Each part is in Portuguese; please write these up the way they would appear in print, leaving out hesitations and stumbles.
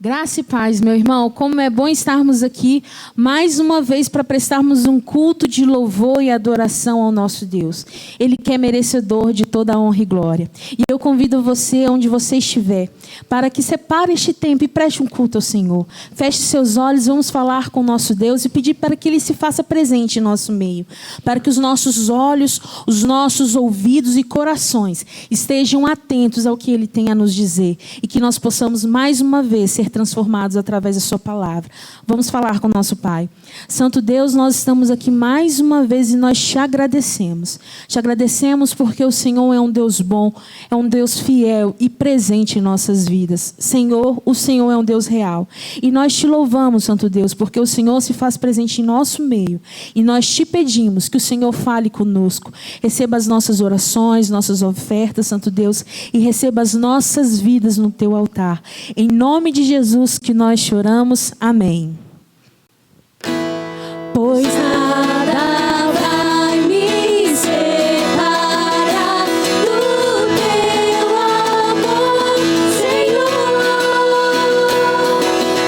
Graça e paz, meu irmão. Como é bom estarmos aqui mais uma vez para prestarmos um culto de louvor e adoração ao nosso Deus. Ele que é merecedor de toda a honra e glória. E eu convido você, onde você estiver, para que separe este tempo e preste um culto ao Senhor. Feche seus olhos, vamos falar com o nosso Deus e pedir para que Ele se faça presente em nosso meio. Para que os nossos olhos, os nossos ouvidos e corações estejam atentos ao que Ele tem a nos dizer. E que nós possamos mais uma vez ser transformados através da sua palavra. Vamos falar com o nosso Pai. Santo Deus, nós estamos aqui mais uma vez e nós te agradecemos. Te agradecemos porque o Senhor é um Deus bom, é um Deus fiel e presente em nossas vidas. Senhor, o Senhor é um Deus real. E nós te louvamos, Santo Deus, porque o Senhor se faz presente em nosso meio. E nós te pedimos que o Senhor fale conosco. Receba as nossas orações, nossas ofertas, Santo Deus, e receba as nossas vidas no teu altar. Em nome de Jesus que nós choramos. Amém. Pois nada vai me separar do teu amor, Senhor.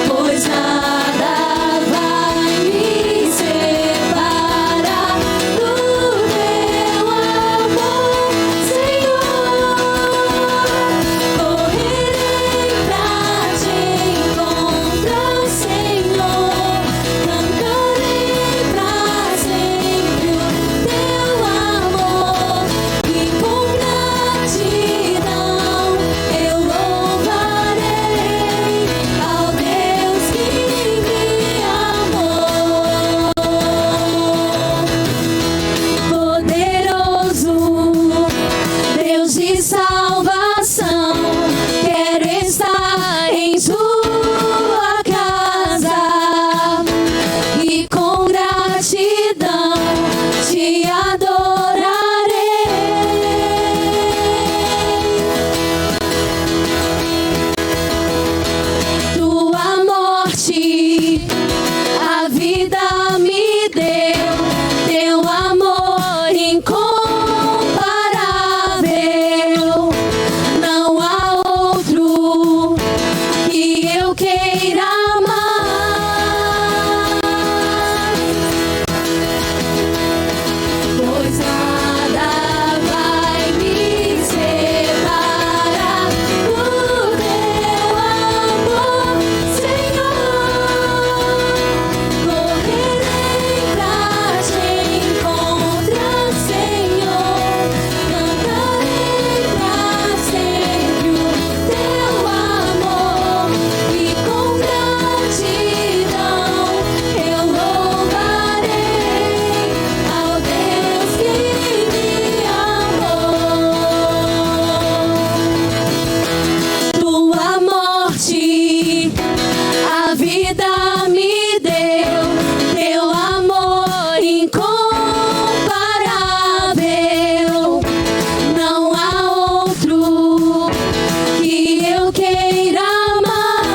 Pois nada vai me separar do teu amor, Senhor. Correrei pra te encontrar, Senhor. Cantarei pra sempre o teu amor e com gratidão eu louvarei ao Deus que me amou. Poderoso Deus de salvação, quero estar em sua casa e com gratidão te adorarei. Tua morte, a vida me deu, teu amor incomparável. Não há outro que eu queira amar. Pois nada vai me separar do teu amor, Senhor. Correrei pra te encontrar, Senhor. Cantarei pra sempre o teu amor e com gratidão eu louvarei ao Deus que me amou. Tua morte, a vida me deu, teu amor incomparável. Não há outro que eu queira amar.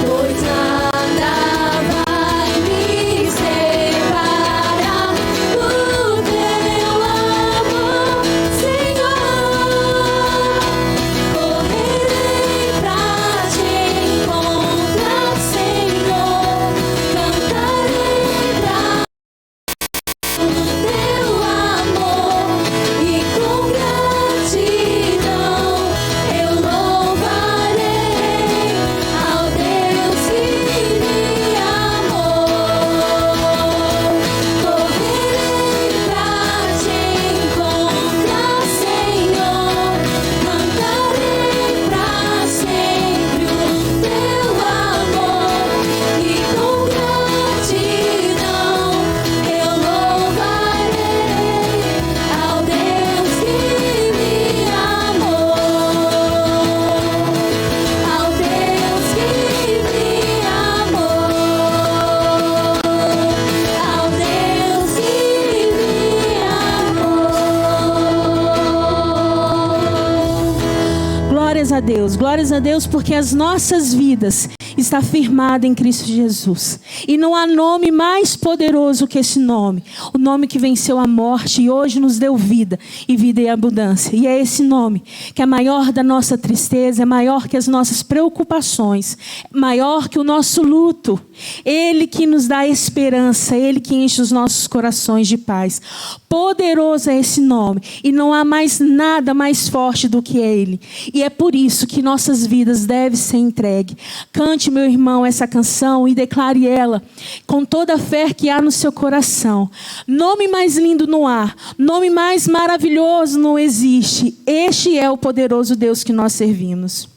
Pois nada vai me separar do teu amor, Senhor. Correrei pra te encontrar, Senhor. Cantarei pra teu amor e com gratidão eu louvarei ao Deus que me amou. Correrei pra te encontrar, Senhor. Cantarei pra sempre o teu amor e com gratidão eu louvarei ao Deus que me amou. Ao Deus que me amou. Ao Deus que me amou. Glórias a Deus, porque as nossas vidas está firmada em Cristo Jesus. E não há nome mais poderoso que esse nome. O nome que venceu a morte e hoje nos deu vida e vida em abundância. E é esse nome que é maior da nossa tristeza, é maior que as nossas preocupações, maior que o nosso luto. Ele que nos dá esperança, Ele que enche os nossos corações de paz. Poderoso é esse nome e não há mais nada mais forte do que Ele. E é por isso que nossas vidas devem ser entregues. Cante, meu irmão, essa canção e declare ela com toda a fé que há no seu coração. Nome mais lindo não há, nome mais maravilhoso não existe. Este é o poderoso Deus que nós servimos.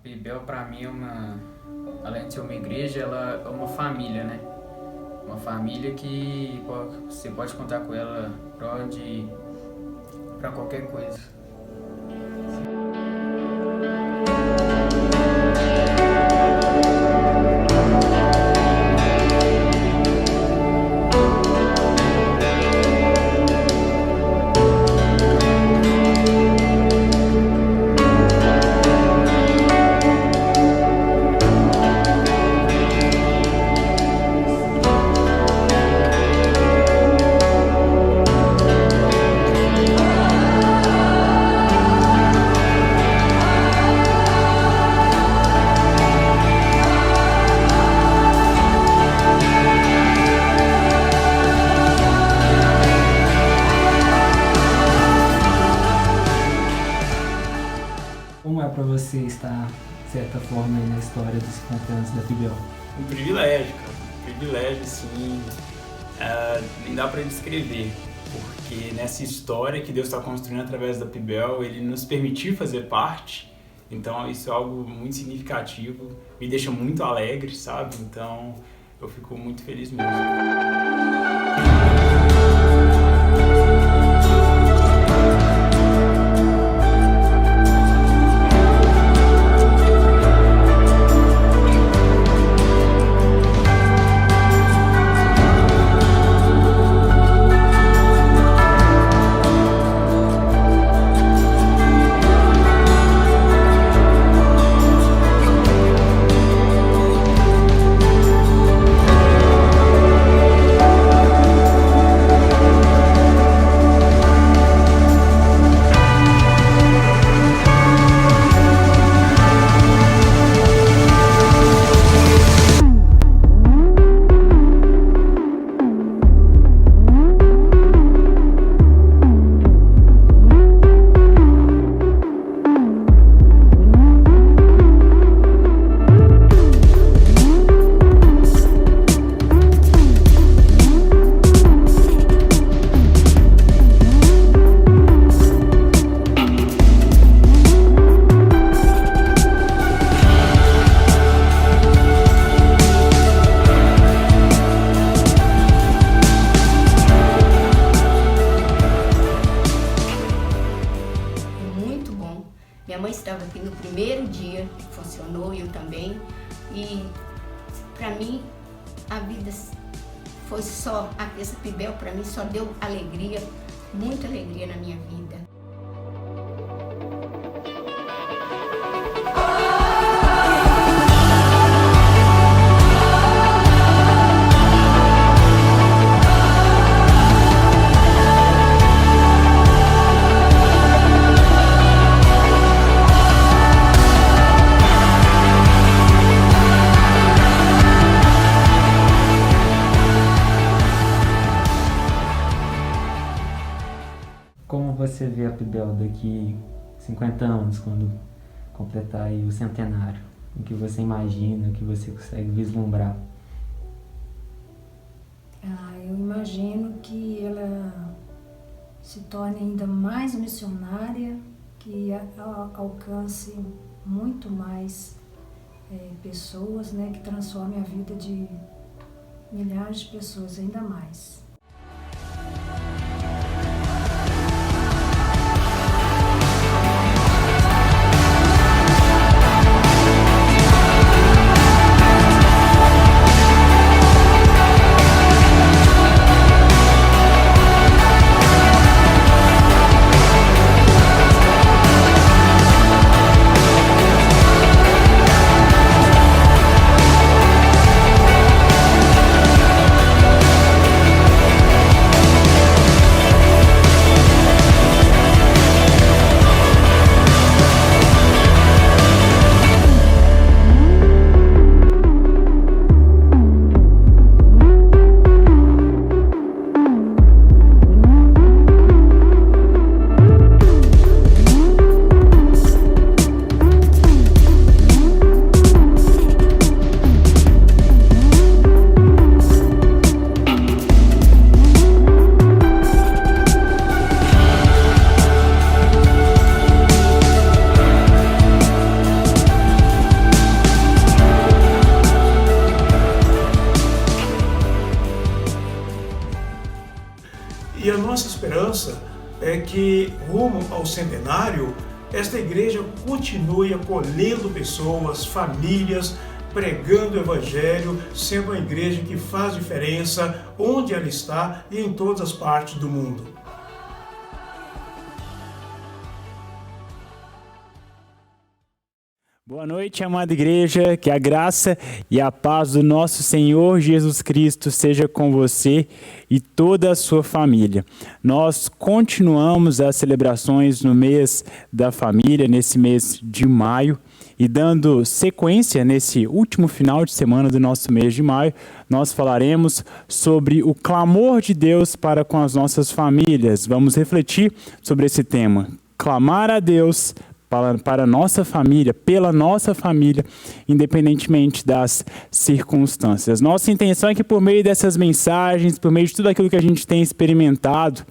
Pibel para mim além de ser uma igreja, ela é uma família, né? Uma família que você pode contar com ela para qualquer coisa. Como é para você estar, de certa forma, aí na história dos 50 anos da Pibel? Um privilégio, cara. Um privilégio, assim, nem dá para descrever, porque nessa história que Deus está construindo através da Pibel, Ele nos permitiu fazer parte, então isso é algo muito significativo, me deixa muito alegre, sabe? Então eu fico muito feliz mesmo. Minha mãe estava aqui no primeiro dia que funcionou, eu também. E para mim a vida foi só, essa Pibel para mim só deu alegria, muita alegria na minha vida. Como você vê a Pibel daqui 50 anos, quando completar aí o centenário? O que você imagina, o que você consegue vislumbrar? Eu imagino que ela se torne ainda mais missionária, que alcance muito mais pessoas, né, que transforme a vida de milhares de pessoas ainda mais. que, rumo ao centenário, esta igreja continue acolhendo pessoas, famílias, pregando o Evangelho, sendo uma igreja que faz diferença onde ela está e em todas as partes do mundo. Boa noite, amada igreja, que a graça e a paz do nosso Senhor Jesus Cristo seja com você e toda a sua família. Nós continuamos as celebrações no mês da família, nesse mês de maio, e dando sequência nesse último final de semana do nosso mês de maio, nós falaremos sobre o clamor de Deus para com as nossas famílias. Vamos refletir sobre esse tema, clamar a Deus para a nossa família, pela nossa família, independentemente das circunstâncias. Nossa intenção é que por meio dessas mensagens, por meio de tudo aquilo que a gente tem experimentado,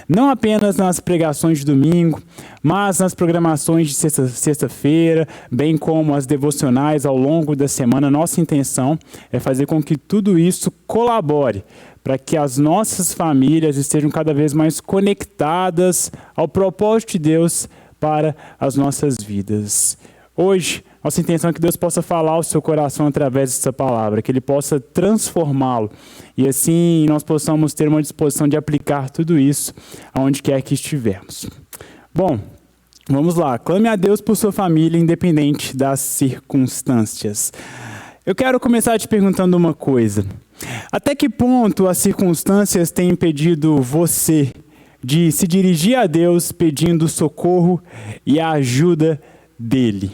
não apenas nas pregações de domingo, mas nas programações de sexta-feira, bem como as devocionais ao longo da semana, nossa intenção é fazer com que tudo isso colabore para que as nossas famílias estejam cada vez mais conectadas ao propósito de Deus para as nossas vidas. Hoje, nossa intenção é que Deus possa falar ao seu coração através dessa palavra, que Ele possa transformá-lo e assim nós possamos ter uma disposição de aplicar tudo isso aonde quer que estivermos. Bom, vamos lá. Clame a Deus por sua família, independente das circunstâncias. Eu quero começar te perguntando uma coisa. Até que ponto as circunstâncias têm impedido você de se dirigir a Deus pedindo socorro e a ajuda dele?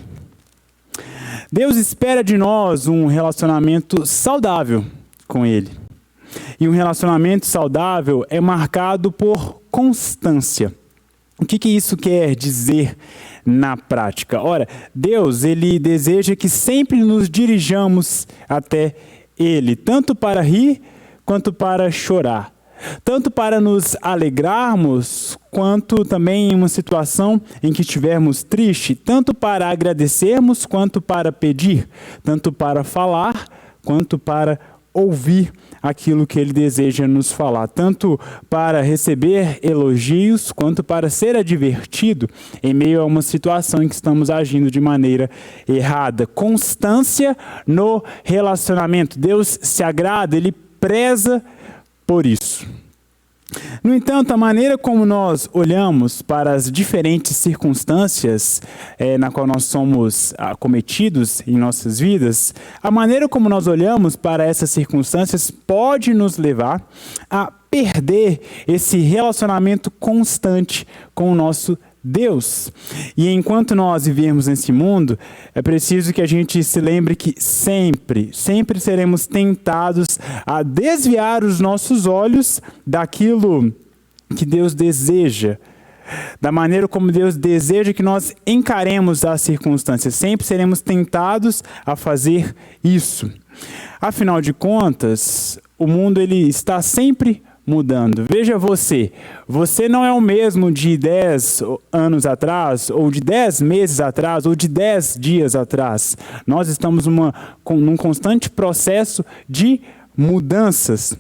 Deus espera de nós um relacionamento saudável com Ele. E um relacionamento saudável é marcado por constância. O que isso quer dizer na prática? Ora, Deus, Ele deseja que sempre nos dirijamos até Ele, tanto para rir quanto para chorar. Tanto para nos alegrarmos, quanto também em uma situação em que estivermos tristes, tanto para agradecermos, quanto para pedir, tanto para falar, quanto para ouvir aquilo que Ele deseja nos falar, tanto para receber elogios, quanto para ser advertido em meio a uma situação em que estamos agindo de maneira errada. Constância no relacionamento. Deus se agrada, Ele preza por isso. No entanto, a maneira como nós olhamos para as diferentes circunstâncias na qual nós somos acometidos em nossas vidas, a maneira como nós olhamos para essas circunstâncias pode nos levar a perder esse relacionamento constante com o nosso Deus. E enquanto nós vivermos nesse mundo, é preciso que a gente se lembre que sempre seremos tentados a desviar os nossos olhos daquilo que Deus deseja, da maneira como Deus deseja que nós encaremos as circunstâncias. Sempre seremos tentados a fazer isso. Afinal de contas, o mundo ele está sempre mudando. Veja você não é o mesmo de 10 anos atrás, ou de 10 meses atrás, ou de 10 dias atrás. Nós estamos num constante processo de mudanças.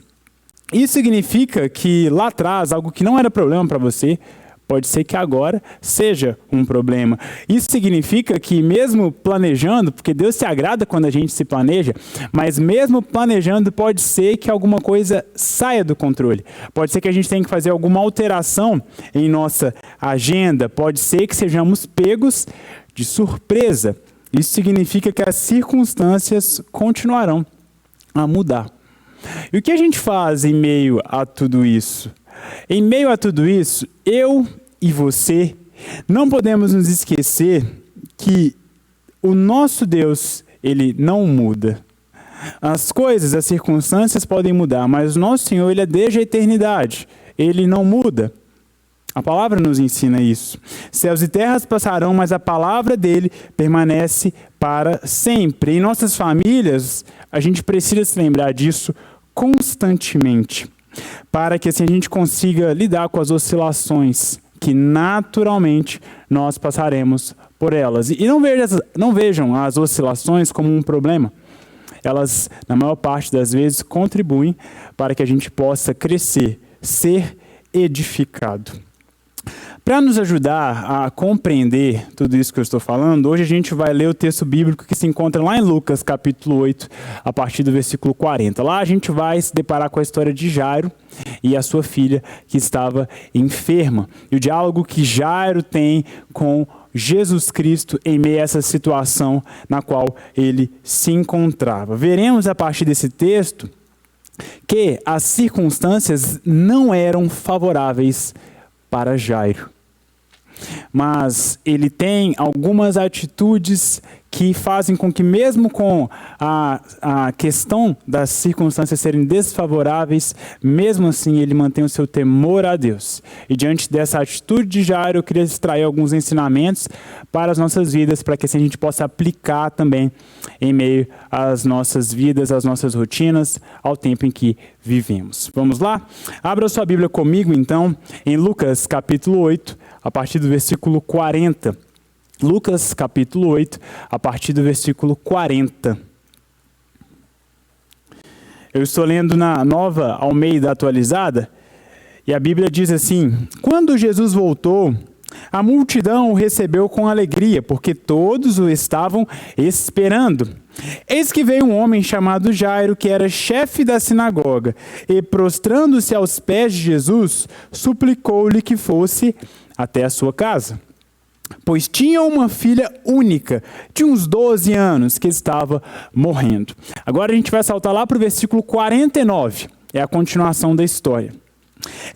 Isso significa que lá atrás, algo que não era problema para você, pode ser que agora seja um problema. Isso significa que mesmo planejando, porque Deus se agrada quando a gente se planeja, mas mesmo planejando pode ser que alguma coisa saia do controle. Pode ser que a gente tenha que fazer alguma alteração em nossa agenda. Pode ser que sejamos pegos de surpresa. Isso significa que as circunstâncias continuarão a mudar. E o que a gente faz em meio a tudo isso? Em meio a tudo isso, eu e você não podemos nos esquecer que o nosso Deus, Ele não muda. As coisas, as circunstâncias podem mudar, mas o nosso Senhor, Ele é desde a eternidade. Ele não muda. A palavra nos ensina isso. Céus e terras passarão, mas a palavra dele permanece para sempre. Em nossas famílias, a gente precisa se lembrar disso constantemente, para que assim a gente consiga lidar com as oscilações que naturalmente nós passaremos por elas. E não vejam as oscilações como um problema. Elas, na maior parte das vezes, contribuem para que a gente possa crescer, ser edificado. Para nos ajudar a compreender tudo isso que eu estou falando, hoje a gente vai ler o texto bíblico que se encontra lá em Lucas, capítulo 8, a partir do versículo 40. Lá a gente vai se deparar com a história de Jairo e a sua filha que estava enferma. E o diálogo que Jairo tem com Jesus Cristo em meio a essa situação na qual ele se encontrava. Veremos a partir desse texto que as circunstâncias não eram favoráveis para Jairo. Mas ele tem algumas atitudes que fazem com que, mesmo com a questão das circunstâncias serem desfavoráveis, mesmo assim ele mantém o seu temor a Deus. E diante dessa atitude de Jairo, eu queria extrair alguns ensinamentos para as nossas vidas, para que assim a gente possa aplicar também em meio às nossas vidas, às nossas rotinas, ao tempo em que vivemos. Vamos lá? Abra sua Bíblia comigo, então, em Lucas capítulo 8, a partir do versículo 40. Lucas capítulo 8, a partir do versículo 40. Eu estou lendo na Nova Almeida Atualizada, e a Bíblia diz assim: quando Jesus voltou, a multidão o recebeu com alegria, porque todos o estavam esperando. Eis que veio um homem chamado Jairo, que era chefe da sinagoga, e prostrando-se aos pés de Jesus, suplicou-lhe que fosse até a sua casa, pois tinha uma filha única, de uns 12 anos, que estava morrendo. Agora a gente vai saltar lá para o versículo 49, é a continuação da história.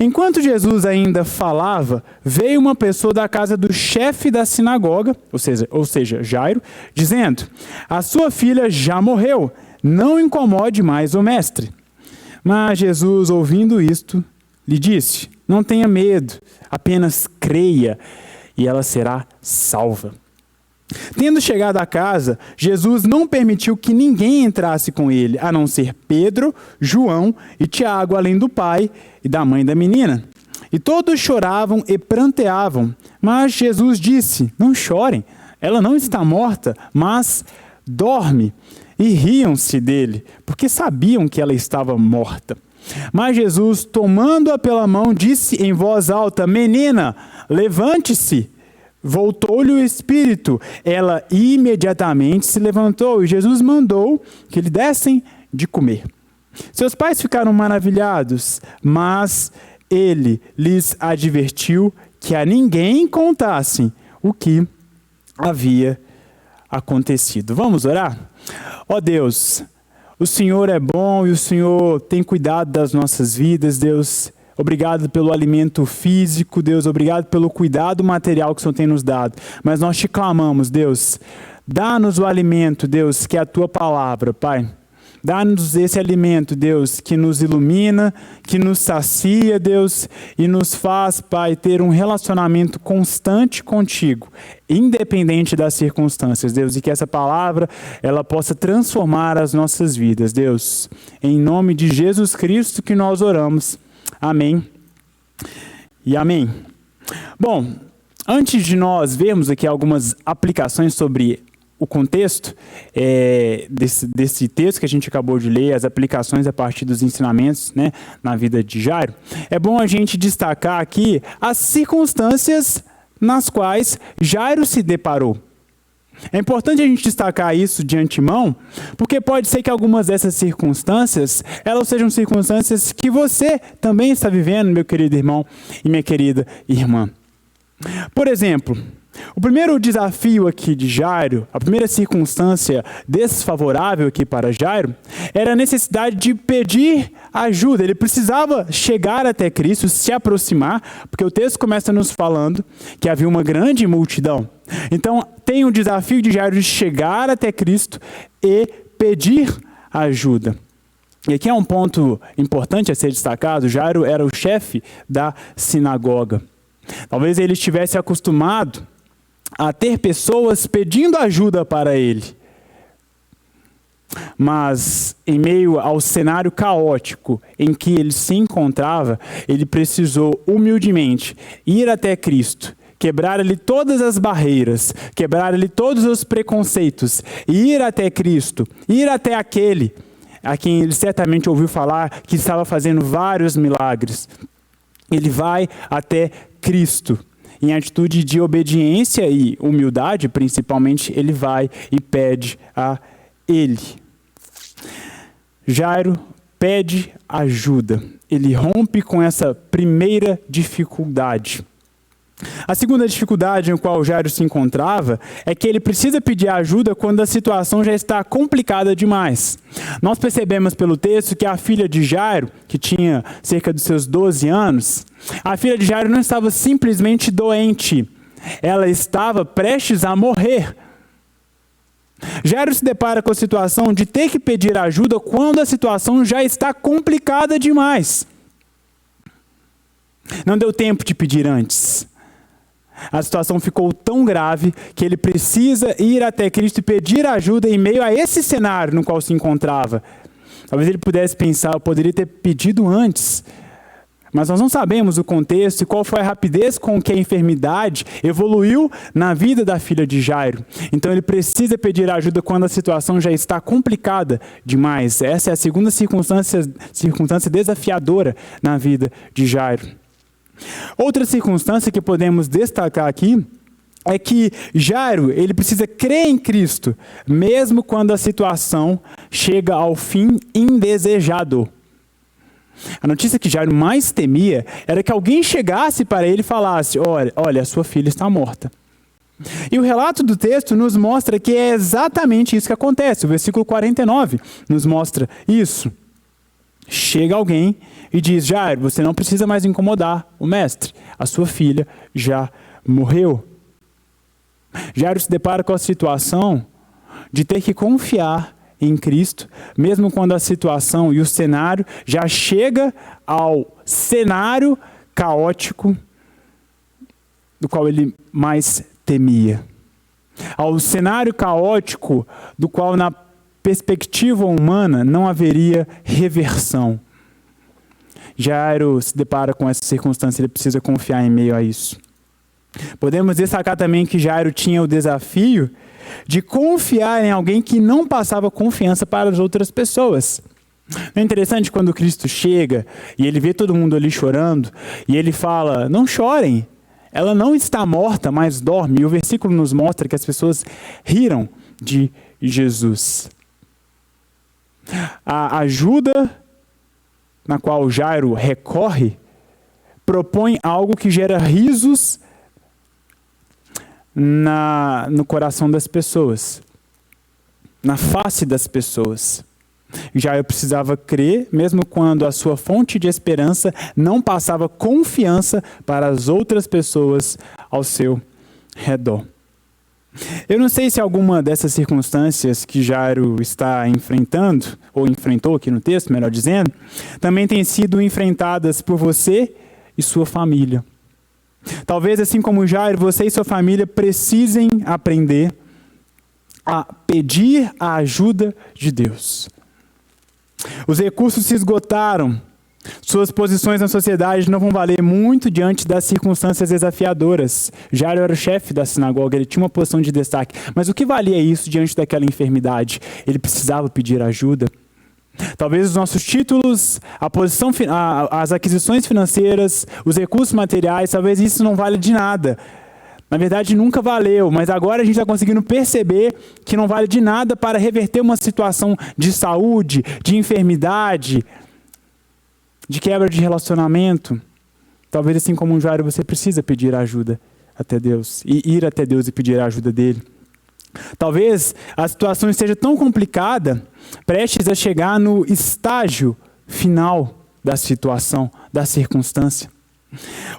Enquanto Jesus ainda falava, veio uma pessoa da casa do chefe da sinagoga, ou seja, Jairo, dizendo: a sua filha já morreu, não incomode mais o mestre. Mas Jesus, ouvindo isto, lhe disse: não tenha medo, apenas creia, e ela será salva. Tendo chegado à casa, Jesus não permitiu que ninguém entrasse com ele, a não ser Pedro, João e Tiago, além do pai e da mãe da menina. E todos choravam e pranteavam. Mas Jesus disse: não chorem, ela não está morta, mas dorme. E riam-se dele, porque sabiam que ela estava morta. Mas Jesus, tomando-a pela mão, disse em voz alta: menina, levante-se. Voltou-lhe o espírito. Ela imediatamente se levantou e Jesus mandou que lhe dessem de comer. Seus pais ficaram maravilhados, mas ele lhes advertiu que a ninguém contassem o que havia acontecido. Vamos orar? Ó Deus, o Senhor é bom e o Senhor tem cuidado das nossas vidas, Deus. Obrigado pelo alimento físico, Deus. Obrigado pelo cuidado material que o Senhor tem nos dado. Mas nós te clamamos, Deus. Dá-nos o alimento, Deus, que é a tua palavra, Pai. Dá-nos esse alimento, Deus, que nos ilumina, que nos sacia, Deus, e nos faz, Pai, ter um relacionamento constante contigo, independente das circunstâncias, Deus, e que essa palavra, ela possa transformar as nossas vidas, Deus. Em nome de Jesus Cristo que nós oramos. Amém e amém. Bom, antes de nós vermos aqui algumas aplicações sobre o contexto desse texto que a gente acabou de ler, as aplicações a partir dos ensinamentos, né, na vida de Jairo, é bom a gente destacar aqui as circunstâncias nas quais Jairo se deparou. É importante a gente destacar isso de antemão, porque pode ser que algumas dessas circunstâncias, elas sejam circunstâncias que você também está vivendo, meu querido irmão e minha querida irmã. Por exemplo, o primeiro desafio aqui de Jairo, a primeira circunstância desfavorável aqui para Jairo, era a necessidade de pedir ajuda. Ele precisava chegar até Cristo, se aproximar, porque o texto começa nos falando que havia uma grande multidão. Então, tem o desafio de Jairo de chegar até Cristo e pedir ajuda. E aqui é um ponto importante a ser destacado: Jairo era o chefe da sinagoga. Talvez ele estivesse acostumado a ter pessoas pedindo ajuda para ele. Mas, em meio ao cenário caótico em que ele se encontrava, ele precisou humildemente ir até Cristo, quebrar-lhe todas as barreiras, quebrar-lhe todos os preconceitos, e ir até Cristo, ir até aquele a quem ele certamente ouviu falar que estava fazendo vários milagres. Ele vai até Cristo. em atitude de obediência e humildade, principalmente, ele vai e pede a ele. Jairo pede ajuda. Ele rompe com essa primeira dificuldade. A segunda dificuldade em qual Jairo se encontrava é que ele precisa pedir ajuda quando a situação já está complicada demais. Nós percebemos pelo texto que a filha de Jairo, que tinha cerca dos seus 12 anos, a filha de Jairo não estava simplesmente doente, ela estava prestes a morrer. Jairo se depara com a situação de ter que pedir ajuda quando a situação já está complicada demais. Não deu tempo de pedir antes. A situação ficou tão grave que ele precisa ir até Cristo e pedir ajuda em meio a esse cenário no qual se encontrava. Talvez ele pudesse pensar, eu poderia ter pedido antes. Mas nós não sabemos o contexto e qual foi a rapidez com que a enfermidade evoluiu na vida da filha de Jairo. Então ele precisa pedir ajuda quando a situação já está complicada demais. Essa é a segunda circunstância desafiadora na vida de Jairo. Outra circunstância que podemos destacar aqui é que Jairo, ele precisa crer em Cristo, mesmo quando a situação chega ao fim indesejado. A notícia que Jairo mais temia era que alguém chegasse para ele e falasse, olha, sua filha está morta. E o relato do texto nos mostra que é exatamente isso que acontece. O versículo 49 nos mostra isso. Chega alguém e diz, Jairo, você não precisa mais incomodar o mestre. A sua filha já morreu. Jairo se depara com a situação de ter que confiar em Cristo, mesmo quando a situação e o cenário já chega ao cenário caótico do qual ele mais temia. Ao cenário caótico do qual, na perspectiva humana, não haveria reversão. Jairo se depara com essa circunstância, ele precisa confiar em meio a isso. Podemos destacar também que Jairo tinha o desafio de confiar em alguém que não passava confiança para as outras pessoas. É interessante quando Cristo chega e ele vê todo mundo ali chorando e ele fala, não chorem, ela não está morta, mas dorme. E o versículo nos mostra que as pessoas riram de Jesus. A ajuda na qual Jairo recorre propõe algo que gera risos no coração das pessoas, na face das pessoas. Jairo precisava crer, mesmo quando a sua fonte de esperança não passava confiança para as outras pessoas ao seu redor. Eu não sei se alguma dessas circunstâncias que Jairo está enfrentando, ou enfrentou aqui no texto, melhor dizendo, também têm sido enfrentadas por você e sua família. Talvez, assim como Jairo, você e sua família precisem aprender a pedir a ajuda de Deus. Os recursos se esgotaram. Suas posições na sociedade não vão valer muito diante das circunstâncias desafiadoras. Jairo era o chefe da sinagoga, ele tinha uma posição de destaque. Mas o que valia isso diante daquela enfermidade? Ele precisava pedir ajuda. Talvez os nossos títulos, a posição, as aquisições financeiras, os recursos materiais, talvez isso não valha de nada. Na verdade, nunca valeu, mas agora a gente está conseguindo perceber que não vale de nada para reverter uma situação de saúde, de enfermidade, de quebra de relacionamento. Talvez, assim como um Jairo, você precisa pedir ajuda até Deus, e ir até Deus e pedir a ajuda dele. Talvez a situação esteja tão complicada, prestes a chegar no estágio final da situação, da circunstância.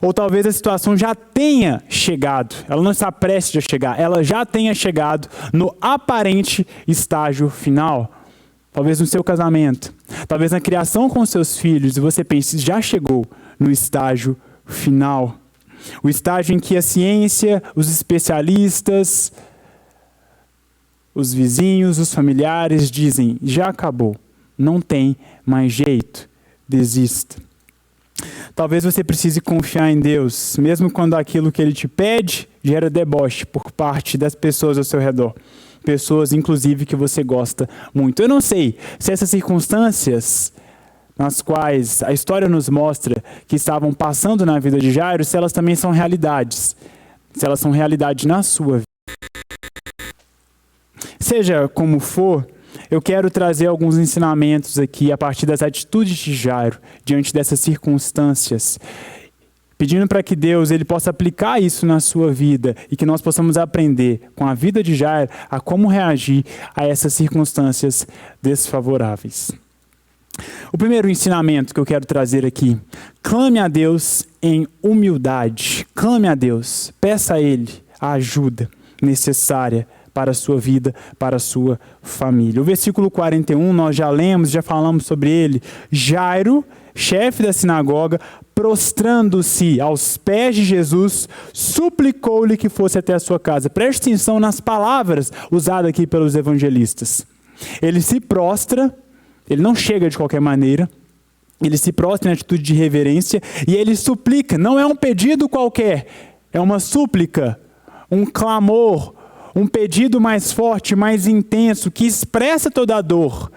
Ou talvez a situação já tenha chegado, ela não está prestes a chegar, ela já tenha chegado no aparente estágio final. Talvez no seu casamento, talvez na criação com seus filhos, e você pense, já chegou no estágio final. O estágio em que a ciência, os especialistas, os vizinhos, os familiares dizem, já acabou, não tem mais jeito, desista. Talvez você precise confiar em Deus, mesmo quando aquilo que Ele te pede gera deboche por parte das pessoas ao seu redor. Pessoas, inclusive, que você gosta muito. Eu não sei se essas circunstâncias nas quais a história nos mostra que estavam passando na vida de Jairo, se elas também são realidades se elas são realidade na sua vida. Seja como for, eu quero trazer alguns ensinamentos aqui a partir das atitudes de Jairo diante dessas circunstâncias, pedindo para que Deus ele possa aplicar isso na sua vida e que nós possamos aprender com a vida de Jairo a como reagir a essas circunstâncias desfavoráveis. O primeiro ensinamento que eu quero trazer aqui: clame a Deus em humildade. Clame a Deus, peça a Ele a ajuda necessária para a sua vida, para a sua família. O versículo 41, nós já lemos, já falamos sobre ele. Jairo, chefe da sinagoga, prostrando-se aos pés de Jesus, suplicou-lhe que fosse até a sua casa. Preste atenção nas palavras usadas aqui pelos evangelistas. Ele se prostra, ele não chega de qualquer maneira, ele se prostra em atitude de reverência e ele suplica. Não é um pedido qualquer, é uma súplica, um clamor, um pedido mais forte, mais intenso, que expressa toda a dor,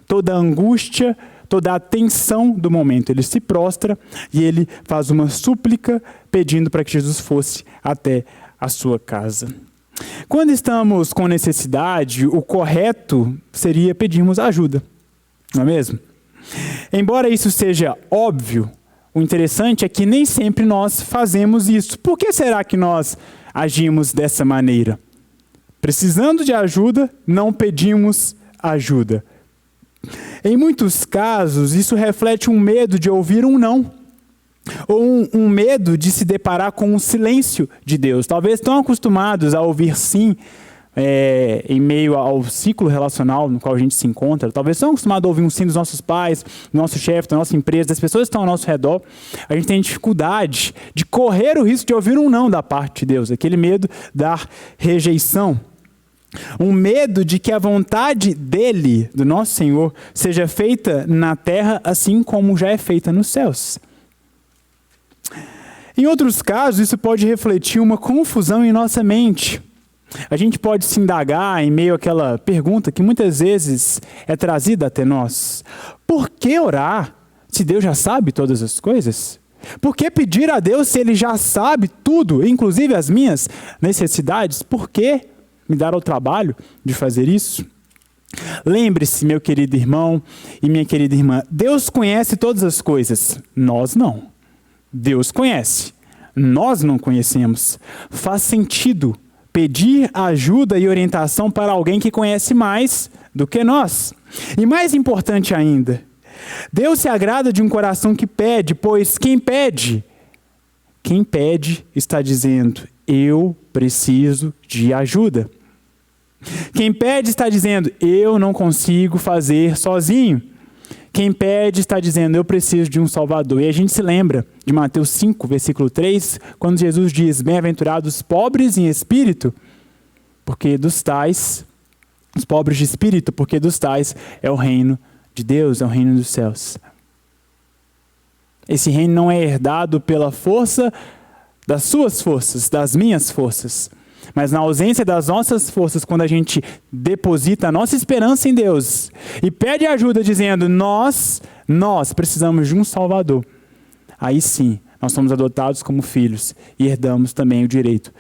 toda a angústia, toda a tensão do momento. Ele se prostra e ele faz uma súplica pedindo para que Jesus fosse até a sua casa. Quando estamos com necessidade, o correto seria pedirmos ajuda, não é mesmo? Embora isso seja óbvio, o interessante é que nem sempre nós fazemos isso. Por que será que nós agimos dessa maneira? Precisando de ajuda, não pedimos ajuda. Em muitos casos, isso reflete um medo de ouvir um não, ou um medo de se deparar com o silêncio de Deus. Talvez tão acostumados a ouvir sim, em meio ao ciclo relacional no qual a gente se encontra, talvez tão acostumados a ouvir um sim dos nossos pais, do nosso chefe, da nossa empresa, das pessoas que estão ao nosso redor, a gente tem dificuldade de correr o risco de ouvir um não da parte de Deus, aquele medo da rejeição. Um medo de que a vontade dele, do nosso Senhor, seja feita na terra assim como já é feita nos céus. Em outros casos, isso pode refletir uma confusão em nossa mente. A gente pode se indagar em meio àquela pergunta que muitas vezes é trazida até nós. Por que orar se Deus já sabe todas as coisas? Por que pedir a Deus se Ele já sabe tudo, inclusive as minhas necessidades? Por que me dar ao trabalho de fazer isso? Lembre-se, meu querido irmão e minha querida irmã, Deus conhece todas as coisas, nós não. Deus conhece, nós não conhecemos. Faz sentido pedir ajuda e orientação para alguém que conhece mais do que nós. E mais importante ainda, Deus se agrada de um coração que pede, pois quem pede está dizendo: eu preciso de ajuda. Quem pede está dizendo: eu não consigo fazer sozinho. Quem pede está dizendo: eu preciso de um Salvador. E a gente se lembra de Mateus 5, versículo 3, quando Jesus diz: bem-aventurados os pobres em espírito, porque dos tais, os pobres de espírito, porque dos tais é o reino de Deus, é o reino dos céus. Esse reino não é herdado pela força das suas forças, das minhas forças, mas na ausência das nossas forças, quando a gente deposita a nossa esperança em Deus e pede ajuda dizendo: nós precisamos de um Salvador, aí sim, nós somos adotados como filhos e herdamos também o direito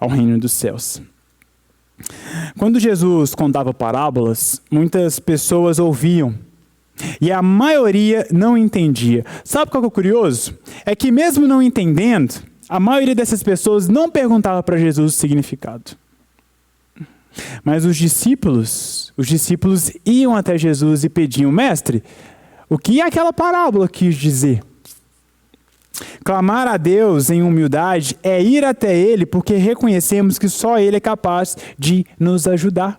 ao reino dos céus. Quando Jesus contava parábolas, muitas pessoas ouviam e a maioria não entendia. Sabe qual que é o curioso? É que mesmo não entendendo, a maioria dessas pessoas não perguntava para Jesus o significado. Mas os discípulos iam até Jesus e pediam: mestre, o que aquela parábola quis dizer? Clamar a Deus em humildade é ir até Ele, porque reconhecemos que só Ele é capaz de nos ajudar.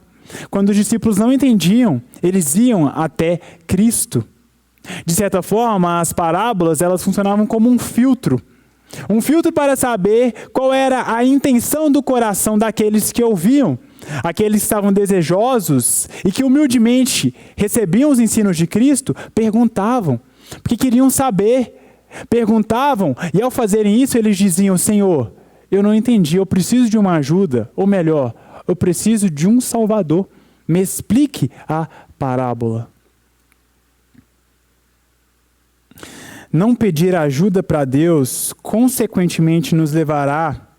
Quando os discípulos não entendiam, eles iam até Cristo. De certa forma, as parábolas elas funcionavam como um filtro para saber qual era a intenção do coração daqueles que ouviam, aqueles que estavam desejosos e que humildemente recebiam os ensinos de Cristo, perguntavam, porque queriam saber, perguntavam, e ao fazerem isso eles diziam: Senhor, eu não entendi, eu preciso de uma ajuda, ou melhor, eu preciso de um Salvador, me explique a parábola. Não pedir ajuda para Deus, consequentemente, nos levará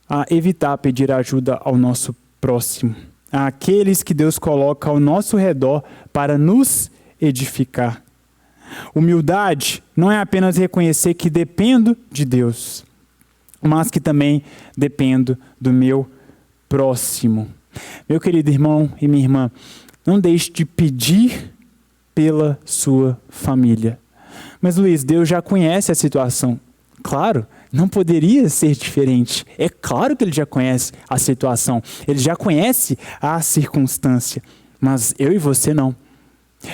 a evitar pedir ajuda ao nosso próximo, àqueles que Deus coloca ao nosso redor para nos edificar. Humildade não é apenas reconhecer que dependo de Deus, mas que também dependo do meu próximo. Meu querido irmão e minha irmã, não deixe de pedir pela sua família. Mas Luiz, Deus já conhece a situação. Claro, não poderia ser diferente. É claro que Ele já conhece a situação. Ele já conhece a circunstância. Mas eu e você não.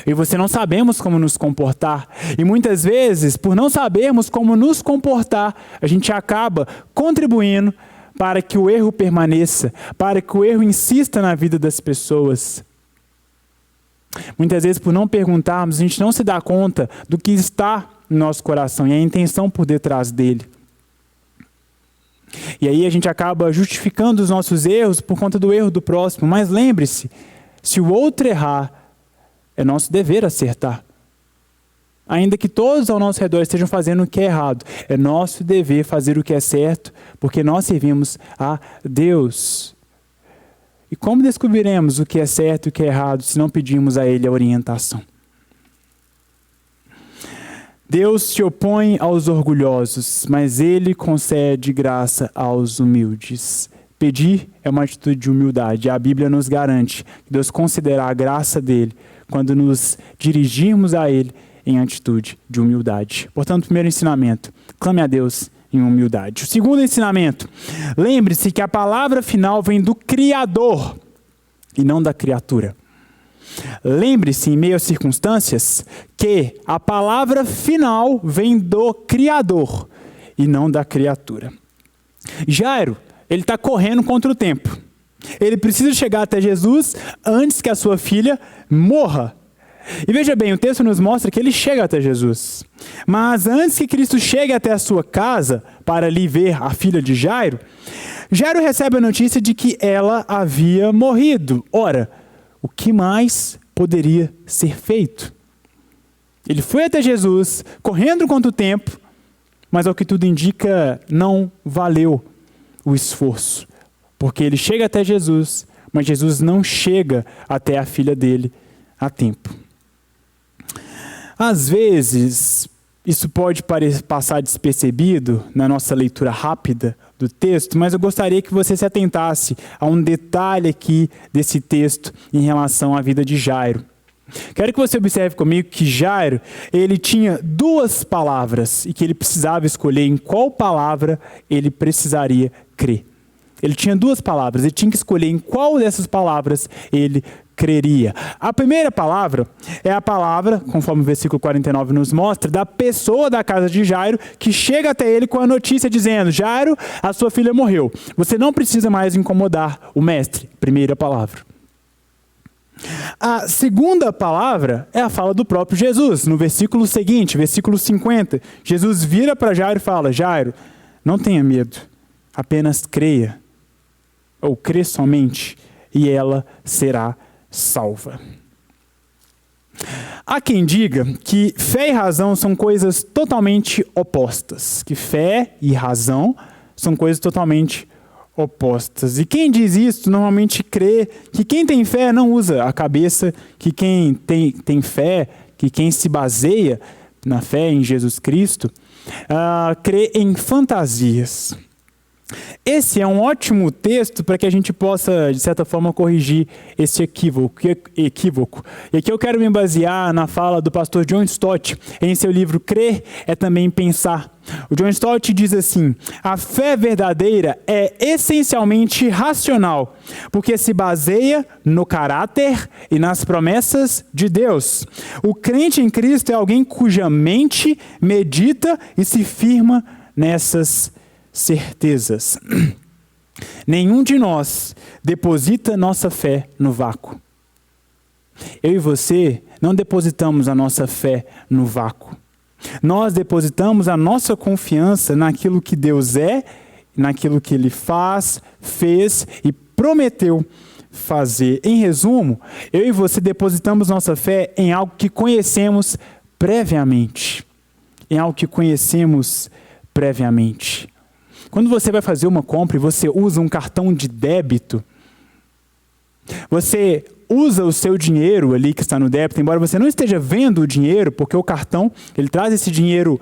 Eu e você não sabemos como nos comportar. E muitas vezes, por não sabermos como nos comportar, a gente acaba contribuindo para que o erro permaneça, para que o erro insista na vida das pessoas. Muitas vezes, por não perguntarmos, a gente não se dá conta do que está no nosso coração e a intenção por detrás dele. E aí a gente acaba justificando os nossos erros por conta do erro do próximo. Mas lembre-se, se o outro errar, é nosso dever acertar. Ainda que todos ao nosso redor estejam fazendo o que é errado, é nosso dever fazer o que é certo, porque nós servimos a Deus. E como descobriremos o que é certo e o que é errado se não pedirmos a Ele a orientação? Deus se opõe aos orgulhosos, mas Ele concede graça aos humildes. Pedir é uma atitude de humildade. A Bíblia nos garante que Deus considerará a graça dEle quando nos dirigirmos a Ele em atitude de humildade. Portanto, o primeiro ensinamento, clame a Deus em humildade. O segundo ensinamento, lembre-se que a palavra final vem do Criador e não da criatura. Lembre-se, em meio às circunstâncias, que a palavra final vem do Criador e não da criatura. Jairo, ele está correndo contra o tempo. Ele precisa chegar até Jesus antes que a sua filha morra. E veja bem, o texto nos mostra que ele chega até Jesus. Mas antes que Cristo chegue até a sua casa para ali ver a filha de Jairo, Jairo recebe a notícia de que ela havia morrido. Ora, o que mais poderia ser feito? Ele foi até Jesus, correndo contra o tempo, mas ao que tudo indica, não valeu o esforço. Porque ele chega até Jesus, mas Jesus não chega até a filha dele a tempo. Às vezes, isso pode passar despercebido na nossa leitura rápida do texto, mas eu gostaria que você se atentasse a um detalhe aqui desse texto em relação à vida de Jairo. Quero que você observe comigo que Jairo, ele tinha duas palavras e que ele precisava escolher em qual palavra ele precisaria crer. Ele tinha duas palavras, ele tinha que escolher em qual dessas palavras ele creria. A primeira palavra é a palavra, conforme o versículo 49 nos mostra, da pessoa da casa de Jairo, que chega até ele com a notícia dizendo: Jairo, a sua filha morreu. Você não precisa mais incomodar o mestre. Primeira palavra. A segunda palavra é a fala do próprio Jesus. No versículo seguinte, versículo 50, Jesus vira para Jairo e fala: Jairo, não tenha medo, apenas creia, ou crê somente, e ela será salva. Há quem diga que fé e razão são coisas totalmente opostas, que fé e razão são coisas totalmente opostas. E quem diz isso normalmente crê que quem tem fé não usa a cabeça, que quem tem fé, que quem se baseia na fé em Jesus Cristo, crê em fantasias. Esse é um ótimo texto para que a gente possa, de certa forma, corrigir esse equívoco. E aqui eu quero me basear na fala do pastor John Stott, em seu livro Crer é Também Pensar. O John Stott diz assim: a fé verdadeira é essencialmente racional, porque se baseia no caráter e nas promessas de Deus. O crente em Cristo é alguém cuja mente medita e se firma nessas certezas. Nenhum de nós deposita nossa fé no vácuo. Eu e você não depositamos a nossa fé no vácuo. Nós depositamos a nossa confiança naquilo que Deus é, naquilo que Ele faz, fez e prometeu fazer. Em resumo, eu e você depositamos nossa fé em algo que conhecemos previamente. Em algo que conhecemos previamente. Quando você vai fazer uma compra e você usa um cartão de débito, você usa o seu dinheiro ali que está no débito, embora você não esteja vendo o dinheiro, porque o cartão, ele traz esse dinheiro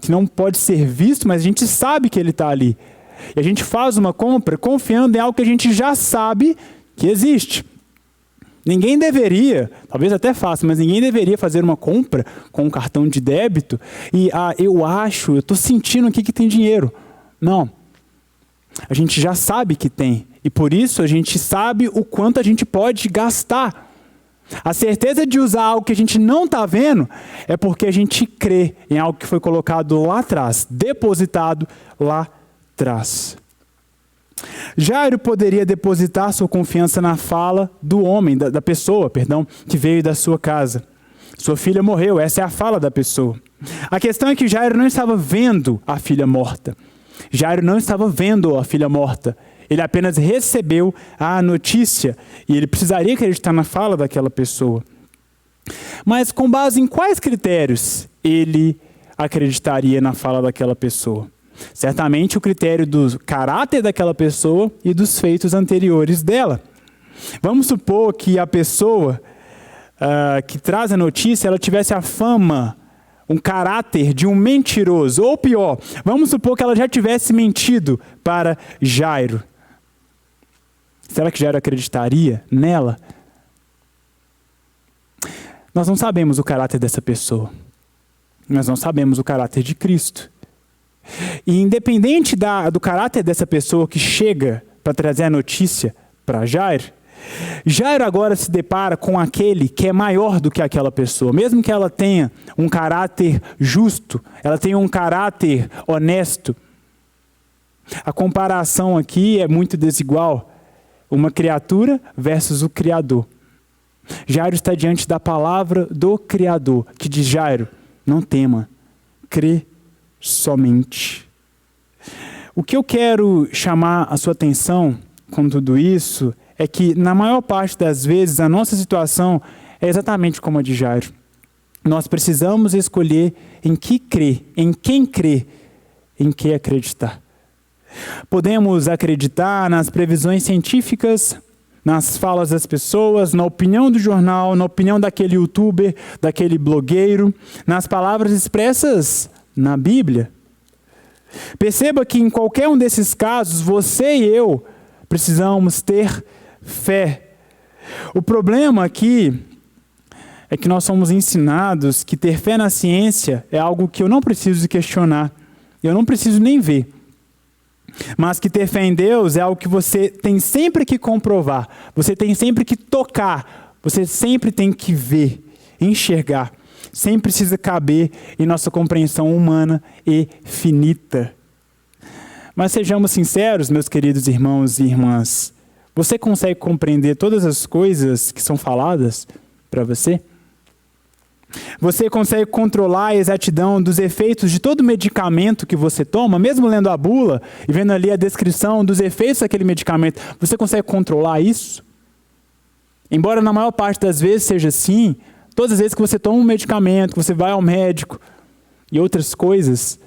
que não pode ser visto, mas a gente sabe que ele está ali. E a gente faz uma compra confiando em algo que a gente já sabe que existe. Ninguém deveria, talvez até faça, mas ninguém deveria fazer uma compra com um cartão de débito e, eu estou sentindo aqui que tem dinheiro. Não. A gente já sabe que tem. E por isso a gente sabe o quanto a gente pode gastar. A certeza de usar algo que a gente não está vendo é porque a gente crê em algo que foi colocado lá atrás, depositado lá atrás. Jairo poderia depositar sua confiança na fala do homem, da pessoa, que veio da sua casa. Sua filha morreu, essa é a fala da pessoa. A questão é que Jairo não estava vendo a filha morta. Jairo não estava vendo a filha morta. Ele apenas recebeu a notícia e ele precisaria acreditar na fala daquela pessoa. Mas com base em quais critérios ele acreditaria na fala daquela pessoa? Certamente o critério do caráter daquela pessoa e dos feitos anteriores dela. Vamos supor que a pessoa que traz a notícia, ela tivesse a fama, um caráter de um mentiroso, ou pior, vamos supor que ela já tivesse mentido para Jairo. Será que Jairo acreditaria nela? Nós não sabemos o caráter dessa pessoa. Nós não sabemos o caráter de Cristo. E independente do caráter dessa pessoa que chega para trazer a notícia para Jairo, Jairo agora se depara com aquele que é maior do que aquela pessoa. Mesmo que ela tenha um caráter justo, ela tenha um caráter honesto. A comparação aqui é muito desigual. Uma criatura versus o Criador. Jairo está diante da palavra do Criador, que diz: Jairo, não tema, crê somente. O que eu quero chamar a sua atenção com tudo isso é que, na maior parte das vezes, a nossa situação é exatamente como a de Jairo. Nós precisamos escolher em que crer, em quem crer, em que acreditar. Podemos acreditar nas previsões científicas, nas falas das pessoas, na opinião do jornal, na opinião daquele youtuber, daquele blogueiro, nas palavras expressas na Bíblia. Perceba que em qualquer um desses casos, você e eu precisamos ter fé. O problema aqui é que nós somos ensinados que ter fé na ciência é algo que eu não preciso questionar, eu não preciso nem ver. Mas que ter fé em Deus é algo que você tem sempre que comprovar, você tem sempre que tocar, você sempre tem que ver, enxergar. Sem precisa caber em nossa compreensão humana e finita. Mas sejamos sinceros, meus queridos irmãos e irmãs, você consegue compreender todas as coisas que são faladas para você? Você consegue controlar a exatidão dos efeitos de todo medicamento que você toma, mesmo lendo a bula e vendo ali a descrição dos efeitos daquele medicamento? Você consegue controlar isso? Embora na maior parte das vezes seja assim, todas as vezes que você toma um medicamento, que você vai ao médico e outras coisas,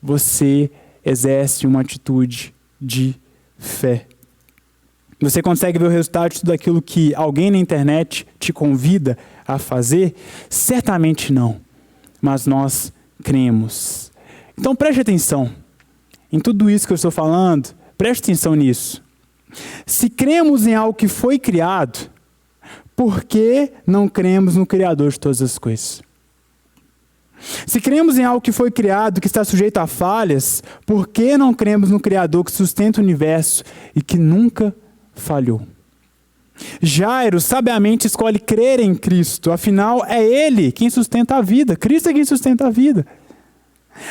você exerce uma atitude de fé. Você consegue ver o resultado de tudo aquilo que alguém na internet te convida a fazer? Certamente não, mas nós cremos. Então preste atenção em tudo isso que eu estou falando, preste atenção nisso. Se cremos em algo que foi criado, por que não cremos no Criador de todas as coisas? Se cremos em algo que foi criado, que está sujeito a falhas, por que não cremos no Criador que sustenta o universo e que nunca falhou? Jairo sabiamente escolhe crer em Cristo, afinal é Ele quem sustenta a vida, Cristo é quem sustenta a vida.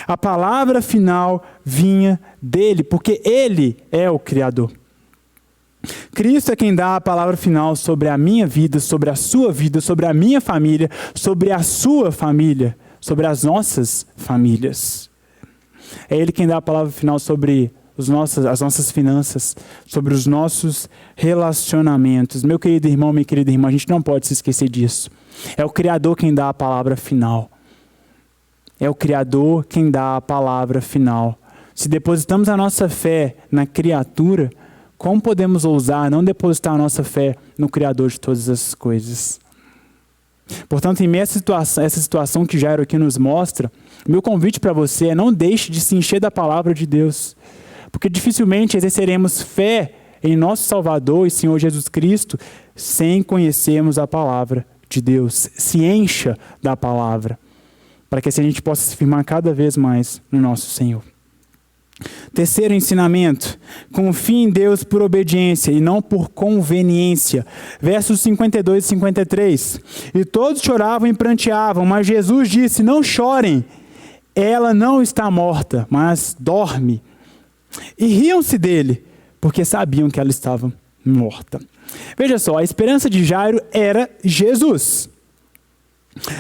A palavra final vinha dele, porque Ele é o Criador. Cristo é quem dá a palavra final sobre a minha vida, sobre a sua vida, sobre a minha família, sobre a sua família, sobre as nossas famílias. É Ele quem dá a palavra final sobre as nossas finanças, sobre os nossos relacionamentos. Meu querido irmão, minha querida irmã, a gente não pode se esquecer disso. É o Criador quem dá a palavra final. É o Criador quem dá a palavra final se depositamos a nossa fé na criatura, como podemos ousar não depositar a nossa fé no Criador de todas as coisas? Portanto, em meio a essa situação que Jairo aqui nos mostra, meu convite para você é: não deixe de se encher da palavra de Deus, porque dificilmente exerceremos fé em nosso Salvador e Senhor Jesus Cristo sem conhecermos a palavra de Deus. Se encha da palavra, para que assim a gente possa se firmar cada vez mais no nosso Senhor. Terceiro ensinamento: confie em Deus por obediência e não por conveniência. Versos 52 e 53. E todos choravam e pranteavam, mas Jesus disse: não chorem, ela não está morta, mas dorme. E riam-se dele, porque sabiam que ela estava morta. Veja só, a esperança de Jairo era Jesus.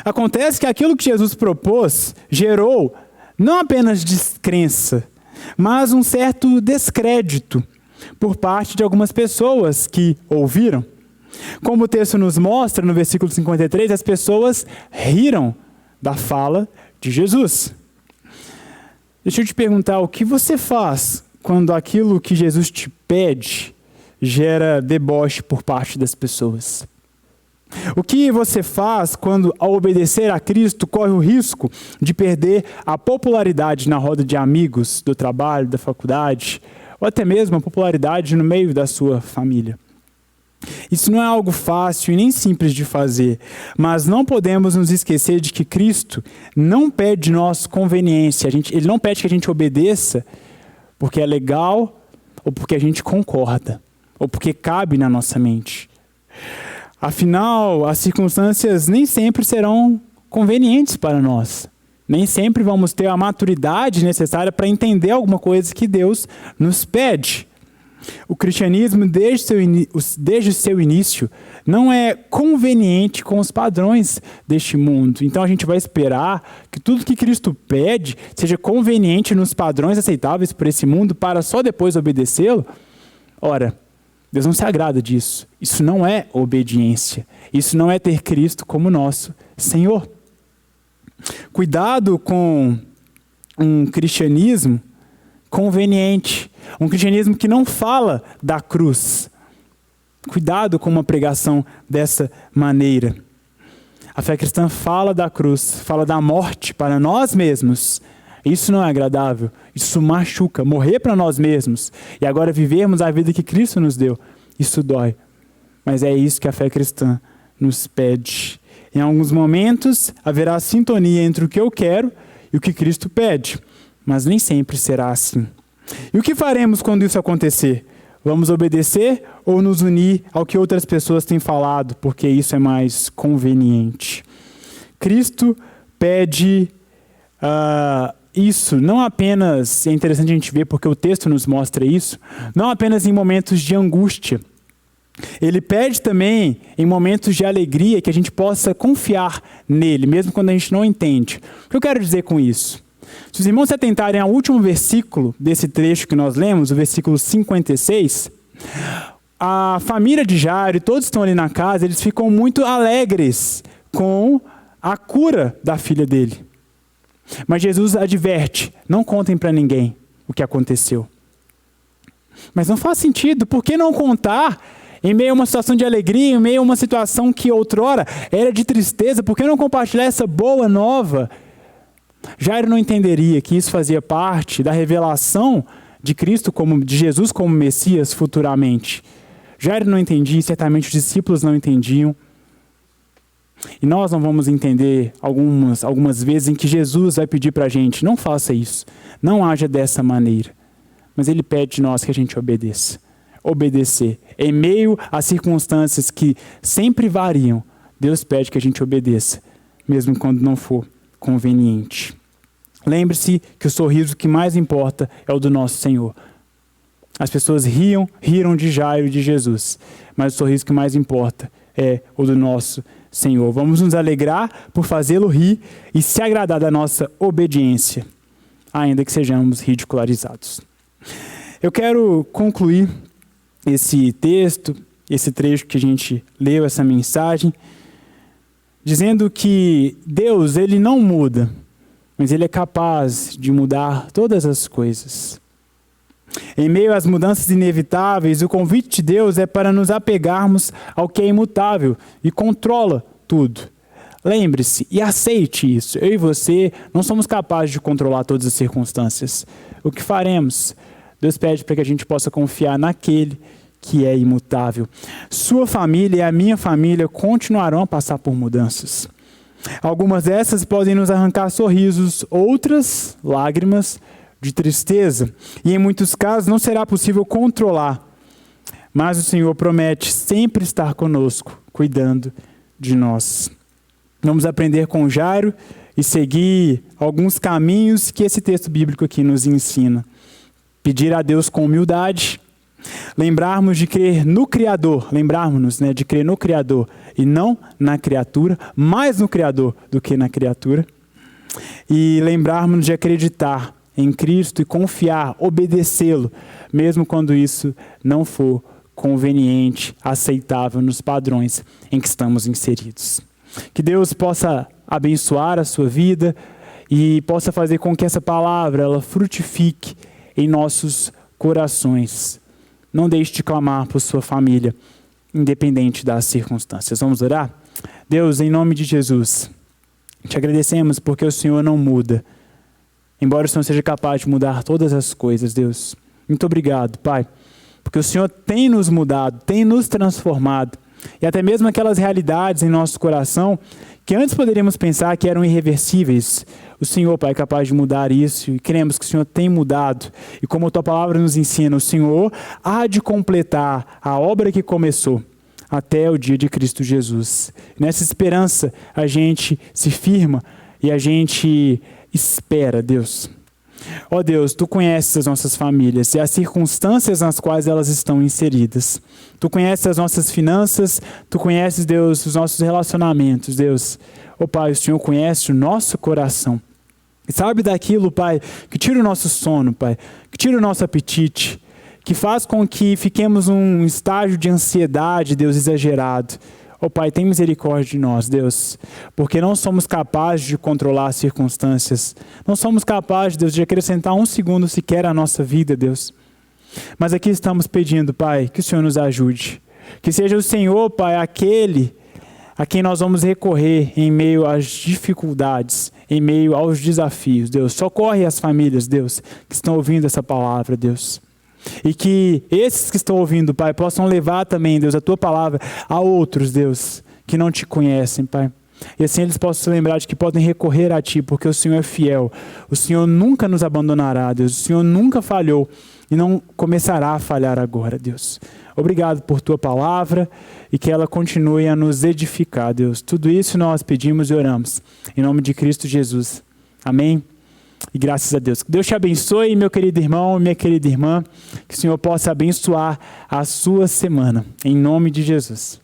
Acontece que aquilo que Jesus propôs gerou não apenas descrença, mas um certo descrédito por parte de algumas pessoas que ouviram. Como o texto nos mostra no versículo 53, as pessoas riram da fala de Jesus. Deixa eu te perguntar, o que você faz quando aquilo que Jesus te pede gera deboche por parte das pessoas? O que você faz quando, ao obedecer a Cristo, corre o risco de perder a popularidade na roda de amigos, do trabalho, da faculdade, ou até mesmo a popularidade no meio da sua família? Isso não é algo fácil e nem simples de fazer, mas não podemos nos esquecer de que Cristo não pede de nós conveniência. Ele não pede que a gente obedeça porque é legal, ou porque a gente concorda, ou porque cabe na nossa mente. Afinal, as circunstâncias nem sempre serão convenientes para nós. Nem sempre vamos ter a maturidade necessária para entender alguma coisa que Deus nos pede. O cristianismo, desde o seu início, não é conveniente com os padrões deste mundo. Então a gente vai esperar que tudo que Cristo pede seja conveniente nos padrões aceitáveis por esse mundo para só depois obedecê-lo? Ora, Deus não se agrada disso. Isso não é obediência. Isso não é ter Cristo como nosso Senhor. Cuidado com um cristianismo conveniente. Um cristianismo que não fala da cruz. Cuidado com uma pregação dessa maneira. A fé cristã fala da cruz, fala da morte para nós mesmos. Isso não é agradável, isso machuca. Morrer para nós mesmos e agora vivermos a vida que Cristo nos deu, isso dói. Mas é isso que a fé cristã nos pede. Em alguns momentos haverá sintonia entre o que eu quero e o que Cristo pede, mas nem sempre será assim. E o que faremos quando isso acontecer? Vamos obedecer ou nos unir ao que outras pessoas têm falado, porque isso é mais conveniente? Cristo pede isso, não apenas, é interessante a gente ver porque o texto nos mostra isso, não apenas em momentos de angústia. Ele pede também em momentos de alegria que a gente possa confiar nele, mesmo quando a gente não entende. O que eu quero dizer com isso? Se os irmãos se atentarem ao último versículo desse trecho que nós lemos, o versículo 56, a família de Jairo, todos estão ali na casa, eles ficam muito alegres com a cura da filha dele. Mas Jesus adverte, não contem para ninguém o que aconteceu. Mas não faz sentido, por que não contar em meio a uma situação de alegria, em meio a uma situação que outrora era de tristeza? Por que não compartilhar essa boa nova? Jairo não entenderia que isso fazia parte da revelação de Cristo, de Jesus como Messias futuramente. Jairo não entendia e certamente os discípulos não entendiam. E nós não vamos entender algumas vezes em que Jesus vai pedir para a gente, não faça isso, não haja dessa maneira. Mas ele pede de nós que a gente obedeça. Obedecer. Em meio a circunstâncias que sempre variam, Deus pede que a gente obedeça, mesmo quando não for conveniente. Lembre-se que o sorriso que mais importa é o do nosso Senhor. As pessoas riram de Jairo e de Jesus, mas o sorriso que mais importa é o do nosso Senhor. Vamos nos alegrar por fazê-lo rir e se agradar da nossa obediência, ainda que sejamos ridicularizados. Eu quero concluir esse texto, esse trecho que a gente leu, essa mensagem, dizendo que Deus, ele não muda, mas Ele é capaz de mudar todas as coisas. Em meio às mudanças inevitáveis, o convite de Deus é para nos apegarmos ao que é imutável e controla tudo. Lembre-se e aceite isso. Eu e você não somos capazes de controlar todas as circunstâncias. O que faremos? Deus pede para que a gente possa confiar naquele que é imutável. Sua família e a minha família continuarão a passar por mudanças. Algumas dessas podem nos arrancar sorrisos, outras lágrimas de tristeza. E em muitos casos não será possível controlar. Mas o Senhor promete sempre estar conosco, cuidando de nós. Vamos aprender com Jairo e seguir alguns caminhos que esse texto bíblico aqui nos ensina. Pedir a Deus com humildade, lembrarmos de crer no Criador, de crer no Criador e não na criatura, mais no Criador do que na criatura. E lembrarmos de acreditar em Cristo e confiar, obedecê-lo, mesmo quando isso não for conveniente, aceitável nos padrões em que estamos inseridos. Que Deus possa abençoar a sua vida e possa fazer com que essa palavra ela frutifique em nossos corações. Não deixe de clamar por sua família, independente das circunstâncias. Vamos orar? Deus, em nome de Jesus, te agradecemos porque o Senhor não muda. Embora o Senhor seja capaz de mudar todas as coisas, Deus. Muito obrigado, Pai, porque o Senhor tem nos mudado, tem nos transformado. E até mesmo aquelas realidades em nosso coração que antes poderíamos pensar que eram irreversíveis. O Senhor, Pai, é capaz de mudar isso e cremos que o Senhor tem mudado. E como a Tua palavra nos ensina, o Senhor há de completar a obra que começou até o dia de Cristo Jesus. Nessa esperança a gente se firma e a gente espera, Deus. Ó Deus, Tu conheces as nossas famílias e as circunstâncias nas quais elas estão inseridas. Tu conheces as nossas finanças, Tu conheces, Deus, os nossos relacionamentos, Deus. Ó Pai, o Senhor conhece o nosso coração. E sabe daquilo, Pai, que tira o nosso sono, Pai, que tira o nosso apetite, que faz com que fiquemos num estágio de ansiedade, Deus, exagerado. Ó Pai, tem misericórdia de nós, Deus, porque não somos capazes de controlar as circunstâncias. Não somos capazes, Deus, de acrescentar um segundo sequer à nossa vida, Deus. Mas aqui estamos pedindo, Pai, que o Senhor nos ajude. Que seja o Senhor, Pai, aquele a quem nós vamos recorrer em meio às dificuldades, em meio aos desafios, Deus. Socorre as famílias, Deus, que estão ouvindo essa palavra, Deus. E que esses que estão ouvindo, Pai, possam levar também, Deus, a Tua palavra a outros, Deus, que não Te conhecem, Pai. E assim eles possam se lembrar de que podem recorrer a Ti, porque o Senhor é fiel. O Senhor nunca nos abandonará, Deus. O Senhor nunca falhou e não começará a falhar agora, Deus. Obrigado por Tua palavra e que ela continue a nos edificar, Deus. Tudo isso nós pedimos e oramos. Em nome de Cristo Jesus. Amém. E graças a Deus. Que Deus te abençoe, meu querido irmão e minha querida irmã. Que o Senhor possa abençoar a sua semana. Em nome de Jesus.